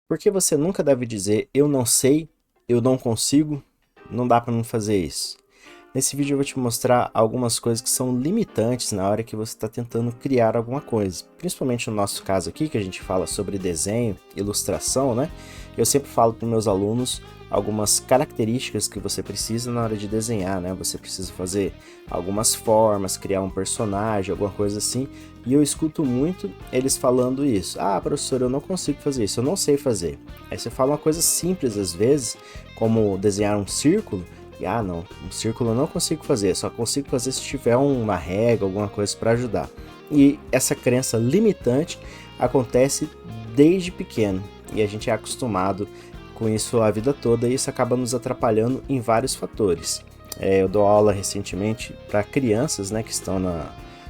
Porque você nunca deve dizer eu não sei, eu não consigo, não dá para não fazer isso. Nesse vídeo eu vou te mostrar algumas coisas que são limitantes na hora que você está tentando criar alguma coisa. Principalmente no nosso caso aqui, que a gente fala sobre desenho, ilustração, né? Eu sempre falo para meus alunos algumas características que você precisa na hora de desenhar, né? Você precisa fazer algumas formas, criar um personagem, alguma coisa assim. E eu escuto muito eles falando isso. Ah, professor, eu não consigo fazer isso, eu não sei fazer. Aí você fala uma coisa simples às vezes, como desenhar um círculo. E, ah, não, um círculo eu não consigo fazer, só consigo fazer se tiver uma régua, alguma coisa para ajudar. E essa crença limitante acontece desde pequeno e a gente é acostumado com isso a vida toda e isso acaba nos atrapalhando em vários fatores. Eu dou aula recentemente para crianças, né, que estão na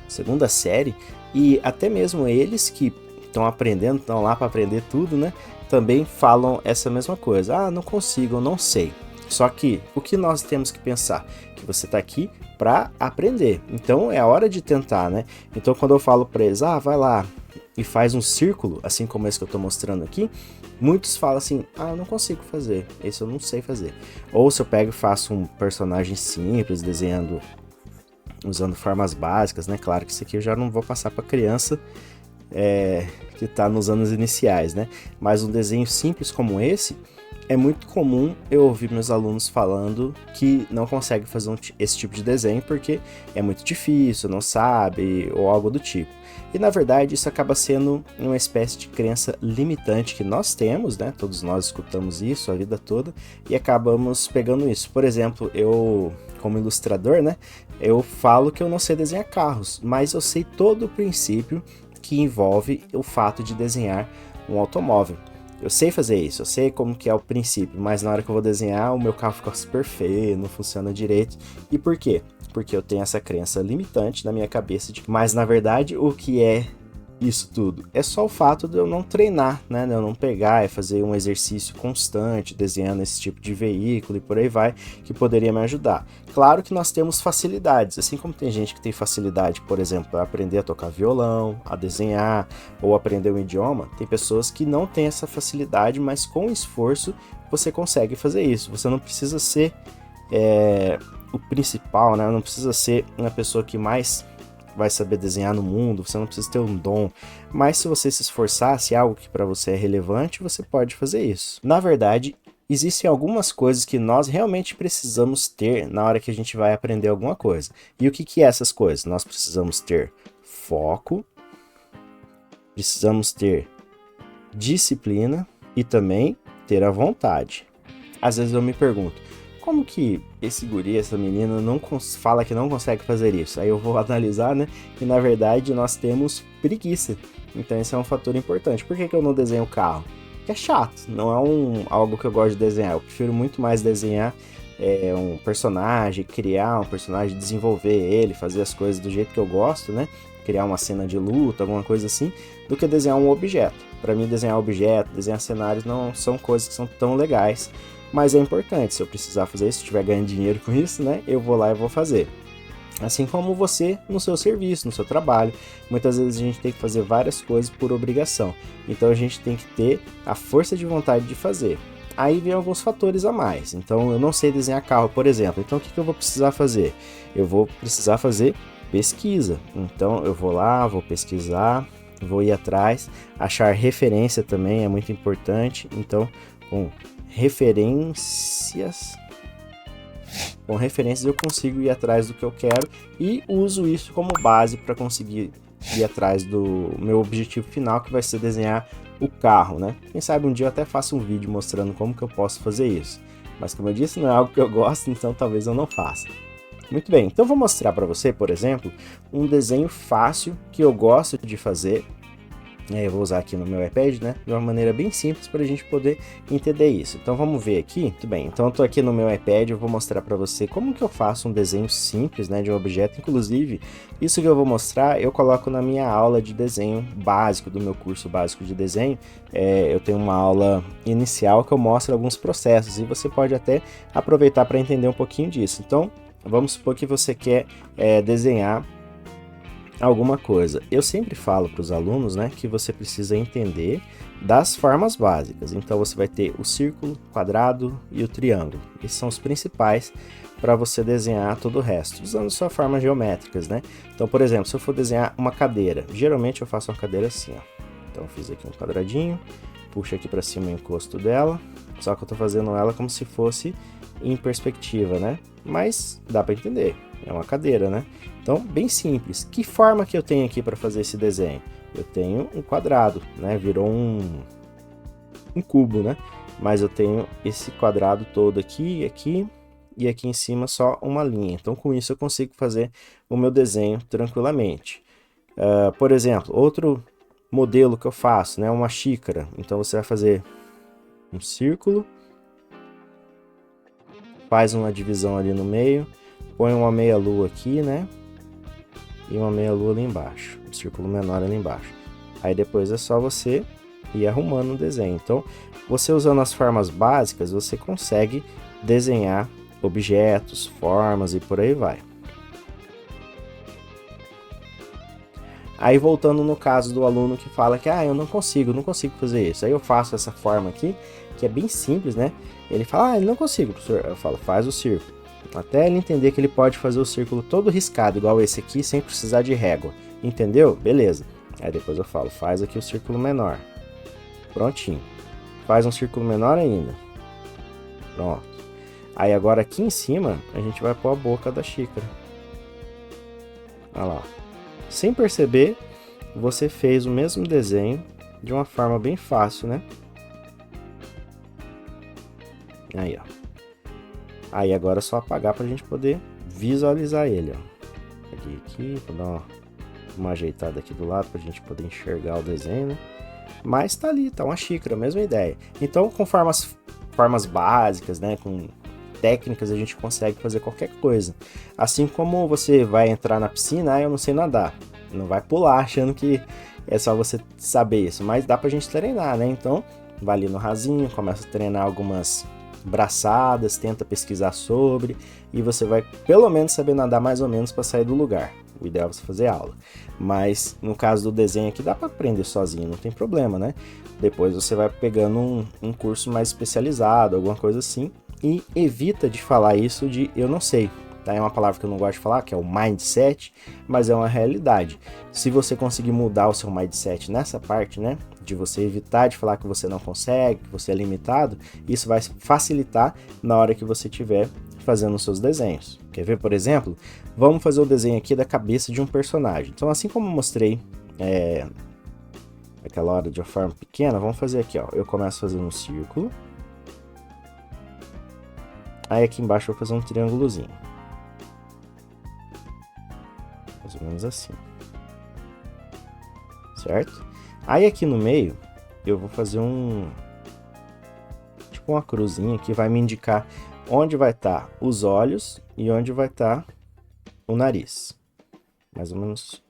segunda série e até mesmo eles que estão aprendendo, estão lá para aprender tudo, né, também falam essa mesma coisa. Ah, não consigo, eu não sei. Só que o que nós temos que pensar? Que você está aqui para aprender. Então é a hora de tentar, né? Então quando eu falo para eles, ah, vai lá e faz um círculo, assim como esse que eu estou mostrando aqui, muitos falam assim, ah, eu não consigo fazer, esse eu não sei fazer. Ou se eu pego e faço um personagem simples, desenhando, usando formas básicas, né? Claro que isso aqui eu já não vou passar para criança que está nos anos iniciais, né? Mas um desenho simples como esse, é muito comum eu ouvir meus alunos falando que não conseguem fazer esse tipo de desenho porque é muito difícil, não sabe, ou algo do tipo. E na verdade isso acaba sendo uma espécie de crença limitante que nós temos, né? Todos nós escutamos isso a vida toda e acabamos pegando isso. Por exemplo, eu, como ilustrador, né? Eu falo que eu não sei desenhar carros, mas eu sei todo o princípio que envolve o fato de desenhar um automóvel. Eu sei fazer isso, eu sei como que é o princípio, mas na hora que eu vou desenhar, o meu carro fica super feio, não funciona direito. E por quê? Porque eu tenho essa crença limitante na minha cabeça de que, mas na verdade, o que é isso tudo? É só o fato de eu não treinar, né? De eu não pegar e fazer um exercício constante, desenhando esse tipo de veículo e por aí vai, que poderia me ajudar. Claro que nós temos facilidades, assim como tem gente que tem facilidade, por exemplo, a aprender a tocar violão, a desenhar ou aprender um idioma, tem pessoas que não têm essa facilidade, mas com esforço você consegue fazer isso. Você não precisa ser o principal, né? Não precisa ser uma pessoa que mais vai saber desenhar no mundo, você não precisa ter um dom, mas se você se esforçar, se é algo que para você é relevante, você pode fazer isso. Na verdade, existem algumas coisas que nós realmente precisamos ter na hora que a gente vai aprender alguma coisa. E o que é essas coisas? Nós precisamos ter foco, precisamos ter disciplina e também ter a vontade. Às vezes eu me pergunto, como que esse guri, essa menina não fala que não consegue fazer isso? Aí eu vou analisar, né? E na verdade nós temos preguiça. Então esse é um fator importante. Por que eu não desenho o carro? Porque é chato, não é algo que eu gosto de desenhar. Eu prefiro muito mais desenhar um personagem, criar um personagem, desenvolver ele, fazer as coisas do jeito que eu gosto, né? Criar uma cena de luta, alguma coisa assim, do que desenhar um objeto. Para mim, desenhar objeto, desenhar cenários não são coisas que são tão legais, mas é importante. Se eu precisar fazer isso, se estiver ganhando dinheiro com isso, né, eu vou lá e vou fazer. Assim como você no seu serviço, no seu trabalho. Muitas vezes a gente tem que fazer várias coisas por obrigação. Então a gente tem que ter a força de vontade de fazer. Aí vem alguns fatores a mais. Então eu não sei desenhar carro, por exemplo. Então o que eu vou precisar fazer? Eu vou precisar fazer pesquisa. Então eu vou lá, vou pesquisar, vou ir atrás. Achar referência também é muito importante. Então, com referências eu consigo ir atrás do que eu quero e uso isso como base para conseguir ir atrás do meu objetivo final, que vai ser desenhar o carro, né? Quem sabe um dia eu até faço um vídeo mostrando como que eu posso fazer isso. Mas como eu disse, não é algo que eu gosto, então talvez eu não faça. Muito bem, então eu vou mostrar para você, por exemplo, um desenho fácil que eu gosto de fazer. Eu vou usar aqui no meu iPad, né? De uma maneira bem simples para a gente poder entender isso. Então vamos ver aqui. Muito bem, então eu estou aqui no meu iPad, eu vou mostrar para você como que eu faço um desenho simples, né, de um objeto. Inclusive, isso que eu vou mostrar, eu coloco na minha aula de desenho básico, do meu curso básico de desenho. Eu tenho uma aula inicial que eu mostro alguns processos e você pode até aproveitar para entender um pouquinho disso. Então, vamos supor que você quer desenhar alguma coisa. Eu sempre falo para os alunos, né, que você precisa entender das formas básicas. Então você vai ter o círculo, quadrado e o triângulo. Esses são os principais para você desenhar todo o resto, usando só formas geométricas, né? Então, por exemplo, se eu for desenhar uma cadeira, geralmente eu faço uma cadeira assim, ó. Então eu fiz aqui um quadradinho, puxo aqui para cima o encosto dela, só que eu estou fazendo ela como se fosse em perspectiva, né? Mas dá para entender, é uma cadeira, né? Então, bem simples. Que forma que eu tenho aqui para fazer esse desenho? Eu tenho um quadrado, né? Virou um cubo, né? Mas eu tenho esse quadrado todo aqui, aqui e aqui em cima só uma linha. Então, com isso eu consigo fazer o meu desenho tranquilamente. Por exemplo, outro modelo que eu faço, né? Uma xícara. Então, você vai fazer um círculo, faz uma divisão ali no meio, põe uma meia-lua aqui, né? E uma meia-lua ali embaixo, um círculo menor ali embaixo. Aí depois é só você ir arrumando o desenho. Então, você usando as formas básicas, você consegue desenhar objetos, formas e por aí vai. Aí voltando no caso do aluno que fala que eu não consigo fazer isso. Aí eu faço essa forma aqui, que é bem simples, né? Ele fala, ele não consigo, professor. Eu falo, faz o círculo. Até ele entender que ele pode fazer o círculo todo riscado, igual esse aqui, sem precisar de régua. Entendeu? Beleza. Aí depois eu falo, faz aqui o círculo menor. Prontinho. Faz um círculo menor ainda. Pronto. Aí agora aqui em cima, a gente vai pôr a boca da xícara. Olha lá. Sem perceber, você fez o mesmo desenho de uma forma bem fácil, né? Aí, ó. Aí agora é só apagar para a gente poder visualizar ele, ó. Aqui, vou dar uma ajeitada aqui do lado para a gente poder enxergar o desenho, né? Mas tá ali, tá uma xícara, mesma ideia. Então, com formas básicas, né? Com técnicas, a gente consegue fazer qualquer coisa. Assim como você vai entrar na piscina, eu não sei nadar. Não vai pular achando que é só você saber isso, mas dá pra gente treinar, né? Então, vai ali no rasinho, começa a treinar algumas braçadas, tenta pesquisar sobre, e você vai pelo menos saber nadar mais ou menos para sair do lugar. O ideal é você fazer aula. Mas no caso do desenho aqui, dá para aprender sozinho, não tem problema, né? Depois você vai pegando um curso mais especializado, alguma coisa assim, e evita de falar isso de eu não sei. Tá? É uma palavra que eu não gosto de falar, que é o mindset, mas é uma realidade. Se você conseguir mudar o seu mindset nessa parte, né? De você evitar de falar que você não consegue, que você é limitado, isso vai facilitar na hora que você estiver fazendo os seus desenhos. Quer ver, por exemplo? Vamos fazer o desenho aqui da cabeça de um personagem. Então, assim como eu mostrei aquela hora de uma forma pequena, vamos fazer aqui, ó. Eu começo fazendo um círculo. Aí aqui embaixo eu vou fazer um triângulozinho. Mais ou menos assim. Certo? Aí aqui no meio, eu vou fazer tipo uma cruzinha que vai me indicar onde vai estar os olhos e onde vai estar o nariz. Mais ou menos,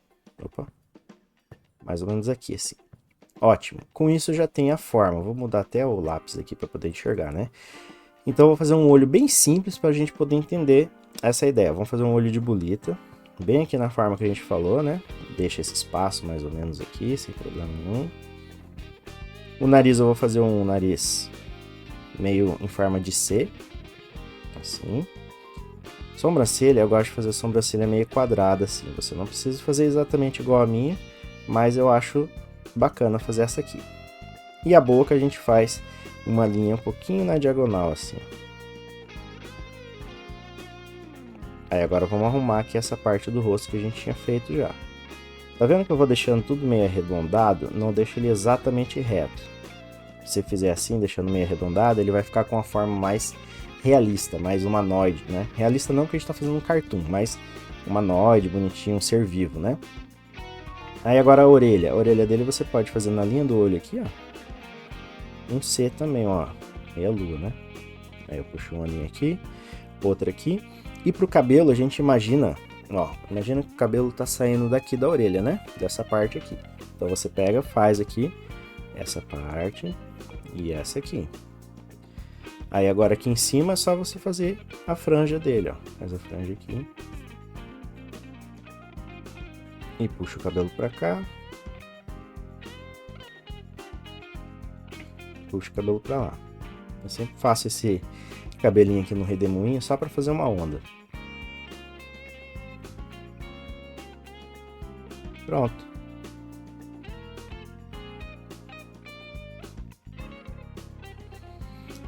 mais ou menos aqui, assim. Ótimo. Com isso eu já tenho a forma. Vou mudar até o lápis aqui para poder enxergar, né? Então eu vou fazer um olho bem simples para a gente poder entender essa ideia. Vamos fazer um olho de bolita, bem aqui na forma que a gente falou, né? Deixa esse espaço mais ou menos aqui, sem problema nenhum. O nariz eu vou fazer um nariz meio em forma de C, assim. Sobrancelha, eu gosto de fazer sobrancelha meio quadrada, assim. Você não precisa fazer exatamente igual a minha, mas eu acho bacana fazer essa aqui. E a boca a gente faz uma linha um pouquinho na diagonal, assim. Aí agora vamos arrumar aqui essa parte do rosto que a gente tinha feito já. Tá vendo que eu vou deixando tudo meio arredondado? Não deixa ele exatamente reto. Se você fizer assim, deixando meio arredondado, ele vai ficar com uma forma mais realista, mais humanoide, né? Realista não que a gente tá fazendo um cartoon, mas humanoide, bonitinho, um ser vivo, né? Aí agora a orelha. A orelha dele você pode fazer na linha do olho aqui, ó. Um C também, ó. Meia lua, né? Aí eu puxo uma linha aqui, outra aqui. E pro cabelo a gente imagina, ó. Imagina que o cabelo tá saindo daqui da orelha, né? Dessa parte aqui. Então você pega, faz aqui essa parte e essa aqui. Aí agora aqui em cima é só você fazer a franja dele, ó. Faz a franja aqui. E puxa o cabelo pra cá. puxo o cabelo pra lá. Eu sempre faço esse cabelinho aqui no redemoinho só pra fazer uma onda. Pronto.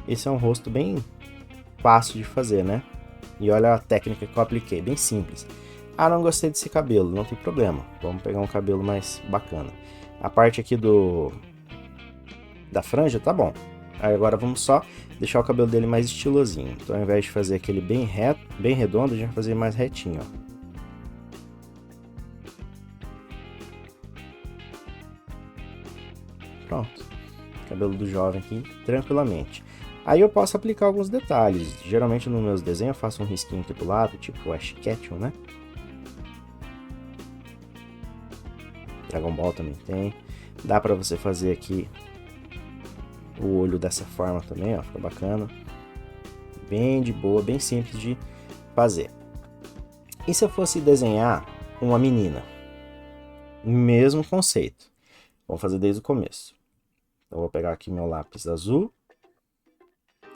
Esse é um rosto bem fácil de fazer, né? E olha a técnica que eu apliquei, bem simples. Ah, não gostei desse cabelo, não tem problema. Vamos pegar um cabelo mais bacana. A parte aqui da franja tá bom. Aí agora vamos só deixar o cabelo dele mais estilosinho. Então ao invés de fazer aquele bem reto, bem redondo, a gente vai fazer mais retinho, ó. Pronto. Cabelo do jovem aqui, tranquilamente. Aí eu posso aplicar alguns detalhes. Geralmente nos meus desenhos eu faço um risquinho aqui do lado, tipo o Ash Ketchum, né? Dragon Ball também tem. Dá pra você fazer aqui o olho dessa forma também, ó, fica bacana. Bem de boa, bem simples de fazer. E se eu fosse desenhar uma menina? Mesmo conceito. Vamos fazer desde o começo. Então, eu vou pegar aqui meu lápis azul.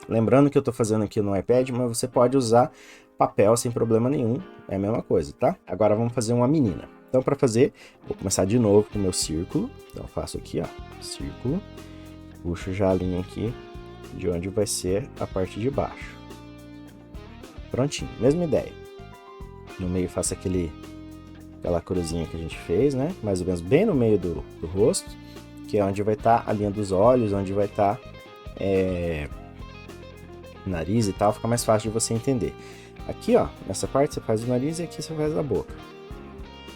Lembrando que eu estou fazendo aqui no iPad, mas você pode usar papel sem problema nenhum. É a mesma coisa, tá? Agora vamos fazer uma menina. Então, para fazer, vou começar de novo com o meu círculo. Então, eu faço aqui, ó, círculo. Puxo já a linha aqui de onde vai ser a parte de baixo. Prontinho, mesma ideia. No meio faço aquela cruzinha que a gente fez, né? Mais ou menos bem no meio do rosto, que é onde vai estar a linha dos olhos, onde vai estar nariz e tal, fica mais fácil de você entender. Aqui, ó, nessa parte você faz o nariz e aqui você faz a boca.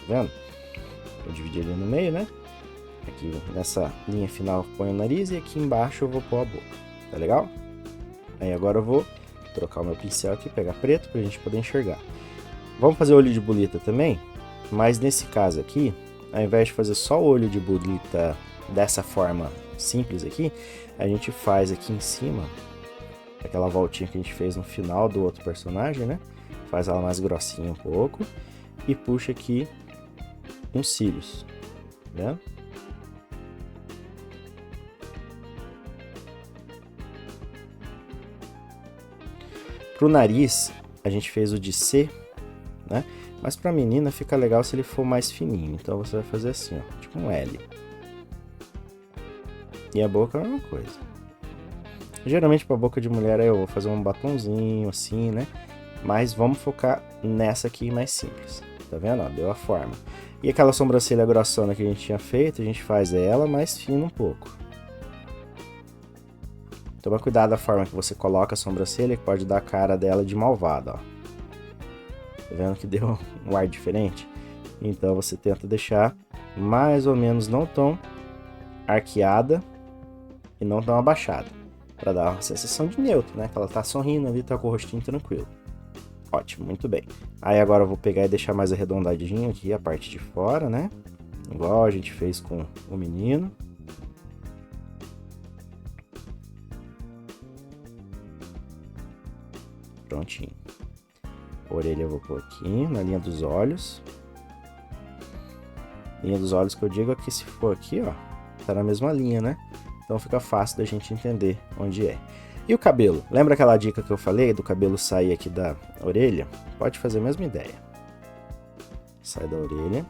Tá vendo? Vou dividir ali no meio, né? Aqui nessa linha final eu ponho o nariz e aqui embaixo eu vou pôr a boca. Tá legal? Aí agora eu vou trocar o meu pincel aqui, pegar preto pra gente poder enxergar. Vamos fazer olho de bolita também, mas nesse caso aqui, ao invés de fazer só o olho de bolita dessa forma simples aqui, a gente faz aqui em cima aquela voltinha que a gente fez no final do outro personagem, né? Faz ela mais grossinha um pouco e puxa aqui uns cílios, tá vendo? Pro nariz, a gente fez o de C, né? Mas pra menina fica legal se ele for mais fininho. Então você vai fazer assim, ó, tipo um L. E a boca é a mesma coisa. Geralmente pra boca de mulher eu vou fazer um batonzinho assim, né? Mas vamos focar nessa aqui mais simples. Tá vendo? Ó, deu a forma. E aquela sobrancelha grossona que a gente tinha feito, a gente faz ela mais fina um pouco. Toma cuidado da forma que você coloca a sobrancelha, que pode dar a cara dela de malvada, ó. Tá vendo que deu um ar diferente? Então você tenta deixar mais ou menos não tão arqueada e não tão abaixada, para dar uma sensação de neutro, né? Que ela tá sorrindo ali, tá com o rostinho tranquilo. Ótimo, muito bem. Aí agora eu vou pegar e deixar mais arredondadinho aqui a parte de fora, né? Igual a gente fez com o menino. Prontinho. A orelha eu vou pôr aqui, na linha dos olhos. Linha dos olhos que eu digo aqui, se for aqui, ó, tá na mesma linha, né? Então fica fácil da gente entender onde é. E o cabelo? Lembra aquela dica que eu falei do cabelo sair aqui da orelha? Pode fazer a mesma ideia. Sai da orelha.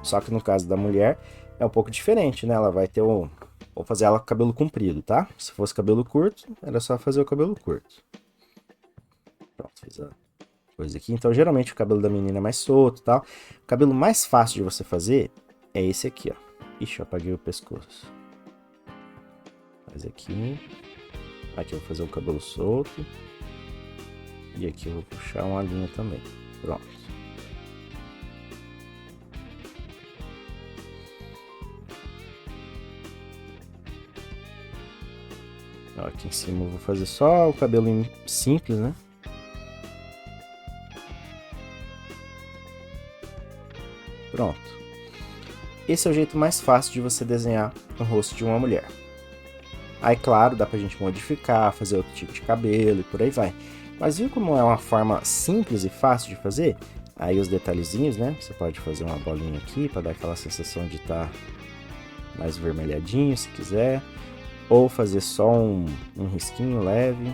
Só que no caso da mulher é um pouco diferente, né? Ela vai ter o... Vou fazer ela com cabelo comprido, tá? Se fosse cabelo curto, era só fazer o cabelo curto. Pronto, fiz a coisa aqui. Então, geralmente o cabelo da menina é mais solto e tal. O cabelo mais fácil de você fazer é esse aqui, ó. Ixi, eu apaguei o pescoço. Faz aqui. Aqui eu vou fazer o cabelo solto. E aqui eu vou puxar uma linha também. Pronto. Ó, aqui em cima eu vou fazer só o cabelo simples, né? Pronto. Esse é o jeito mais fácil de você desenhar o rosto de uma mulher. Aí, claro, dá pra gente modificar, fazer outro tipo de cabelo e por aí vai. Mas viu como é uma forma simples e fácil de fazer? Aí os detalhezinhos, né? Você pode fazer uma bolinha aqui para dar aquela sensação de estar mais vermelhadinho, se quiser. ou fazer só um risquinho leve.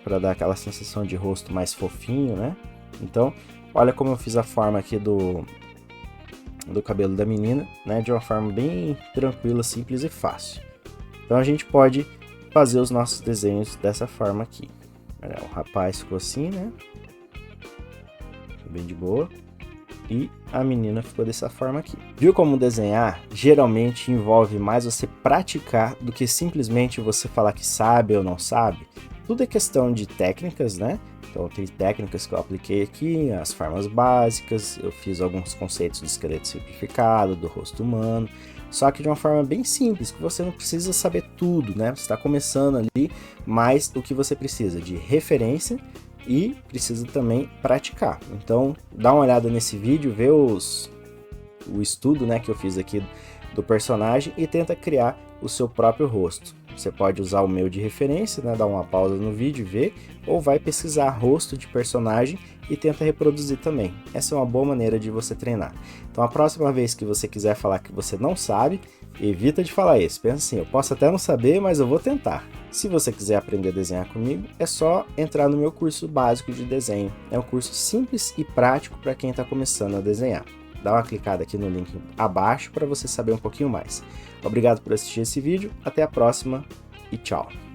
Para dar aquela sensação de rosto mais fofinho, né? Então, olha como eu fiz a forma aqui do cabelo da menina, né? De uma forma bem tranquila, simples e fácil. Então a gente pode fazer os nossos desenhos dessa forma aqui. Olha, o rapaz ficou assim, né? Bem de boa. E a menina ficou dessa forma aqui. Viu como desenhar geralmente envolve mais você praticar do que simplesmente você falar que sabe ou não sabe? Tudo é questão de técnicas, né? Então tem técnicas que eu apliquei aqui, as formas básicas, eu fiz alguns conceitos do esqueleto simplificado, do rosto humano, só que de uma forma bem simples, que você não precisa saber tudo, né? Você está começando ali, mas o que você precisa de referência e precisa também praticar. Então dá uma olhada nesse vídeo, vê o estudo, né, que eu fiz aqui do personagem e tenta criar o seu próprio rosto. Você pode usar o meu de referência, né, dar uma pausa no vídeo e ver, ou vai pesquisar rosto de personagem e tenta reproduzir também. Essa é uma boa maneira de você treinar. Então a próxima vez que você quiser falar que você não sabe, evita de falar isso. Pensa assim, eu posso até não saber, mas eu vou tentar. Se você quiser aprender a desenhar comigo, é só entrar no meu curso básico de desenho. É um curso simples e prático para quem está começando a desenhar. Dá uma clicada aqui no link abaixo para você saber um pouquinho mais. Obrigado por assistir esse vídeo, até a próxima e tchau!